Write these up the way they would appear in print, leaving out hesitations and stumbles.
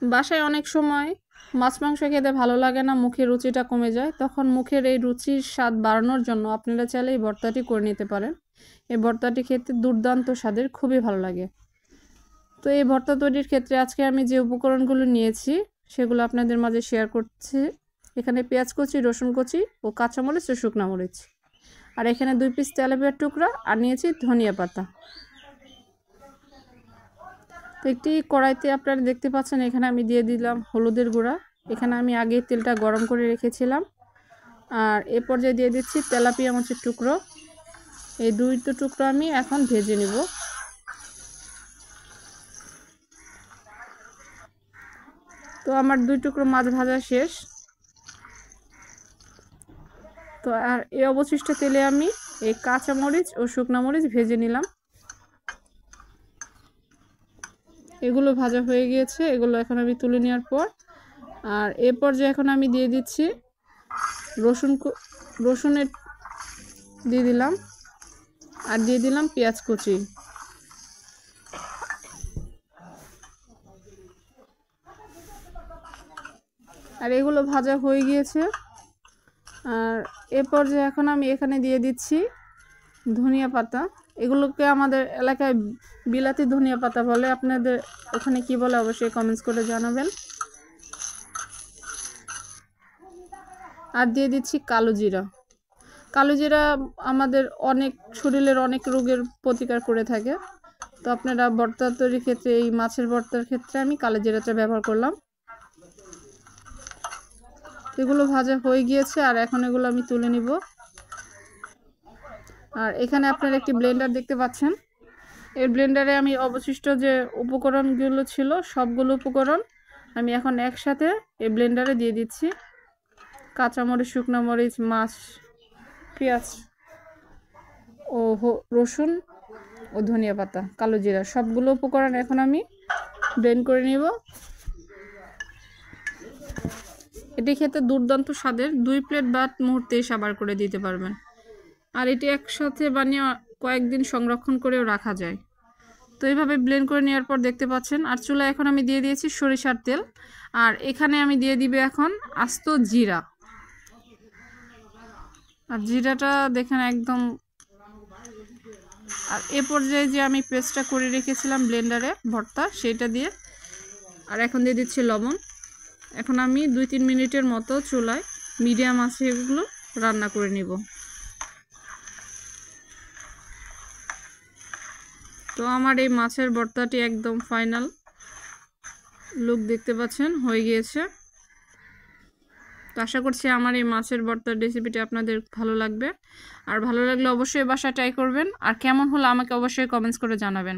বাসায় অনেক সময় মাছ মাংস খেতে ভালো লাগে না, মুখের রুচিটা কমে যায়, তখন মুখের এই রুচির স্বাদ বাড়ানোর জন্য আপনারা চাইলে এই ভর্তাটি করে নিতে পারেন। এই ভর্তাটি খেতে দুর্দান্ত স্বাদের, খুবই ভালো লাগে। তো এই ভর্তা তৈরির ক্ষেত্রে আজকে আমি যে উপকরণগুলো নিয়েছি সেগুলো আপনাদের মাঝে শেয়ার করছি। এখানে পেঁয়াজ কুচি, রসুন কুচি ও কাঁচামরিচ ও শুকনা মরিচ, আর এখানে 2 পিস তেলাপিয়ার টুকরা, আর নিয়েছি ধনিয়া পাতা। তো একটি কড়াইতে আপনারা দেখতে পাচ্ছেন এখানে আমি দিয়ে দিলাম হলুদের গুঁড়া। এখানে আমি আগে তেলটা গরম করে রেখেছিলাম। আর এ পর্যায়ে দিয়ে দিচ্ছি তেলাপিয়া মাছের টুকরো। এই 2টো টুকরো আমি এখন ভেজে নেব। তো আমার 2 টুকরো মাছ ভাজা শেষ। তো আর এই অবশিষ্ট তেলে আমি এই কাঁচা মরিচ ও শুকনা মরিচ ভেজে নিলাম। এগুলো ভাজা হয়ে গিয়েছে, এগুলো এখন আমি তুলে নেওয়ার পর আর এ পর্যায়ে এখন আমি দিয়ে দিচ্ছি রসুনের দিয়ে দিলাম, আর দিয়ে দিলাম পেঁয়াজ কুচি। আর এগুলো ভাজা হয়ে গিয়েছে। আর এ পর্যায়ে এখন আমি এখানে দিয়ে দিচ্ছি ধনিয়া পাতা। এগুলোকে আমাদের এলাকায় বিলাতি ধনিয়া পাতা বলে, আপনাদের ওখানে কি বলে অবশ্যই কমেন্টস করে জানাবেন। আর দিয়ে দিচ্ছি কালো জিরা। কালো জিরা আমাদের অনেক শরীরের অনেক রোগের প্রতিকার করে থাকে। তো আপনারা ভর্তা তৈরির ক্ষেত্রে, এই মাছের ভর্তার ক্ষেত্রে আমি কালো জিরাটা ব্যবহার করলাম। এগুলো ভাজা হয়ে গিয়েছে, আর এখন এগুলো আমি তুলে নিব। আর এখানে আপনারা একটি ব্লেন্ডার দেখতে পাচ্ছেন। এই ব্লেন্ডারে আমি অবশিষ্ট যে উপকরণগুলো ছিল সবগুলো উপকরণ আমি এখন একসাথে এই ব্লেন্ডারে দিয়ে দিচ্ছি। কাঁচামরিচ, শুকনো মরিচ, মাছ, পেঁয়াজ ও রসুন ও ধনিয়া পাতা, কালো জিরা, সবগুলো উপকরণ এখন আমি ব্লেন্ড করে নিব। এটি খেতে দুর্দান্ত স্বাদের, 2 প্লেট ভাত মুহূর্তেই সাবার করে দিতে পারবেন। আর এটি একসাথে বানিয়ে কয়েকদিন সংরক্ষণ করেও রাখা যায়। তো এইভাবে ব্লেন্ড করে নেওয়ার পর দেখতে পাচ্ছেন। আর চুলায় এখন আমি দিয়ে দিয়েছি সরিষার তেল, আর এখানে আমি দিয়ে দিব এখন আস্ত জিরা। আর জিরাটা দেখেন একদম। আর এ পর্যায়ে যে আমি পেস্টটা করে রেখেছিলাম ব্লেন্ডারে ভর্তা, সেটা দিয়ে, আর এখন দিয়ে দিচ্ছি লবণ। এখন আমি 2-3 মিনিটের মতো চুলায় মিডিয়াম আঁচে এগুলো রান্না করে নিব। তো আমার এই মাছের ভর্তাটি একদম ফাইনাল লুক দেখতে পাচ্ছেন, হয়ে গিয়েছে। তো আশা করছি আমার এই মাছের ভর্তার রেসিপিটি আপনাদের ভালো লাগবে। আর ভালো লাগলে অবশ্যই বাসায় ট্রাই করবেন, আর কেমন হলো আমাকে অবশ্যই কমেন্টস করে জানাবেন।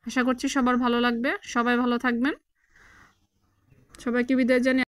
আশা করছি সবার ভালো লাগবে। সবাই ভালো থাকবেন, সবাইকে বিদায় জানিয়ে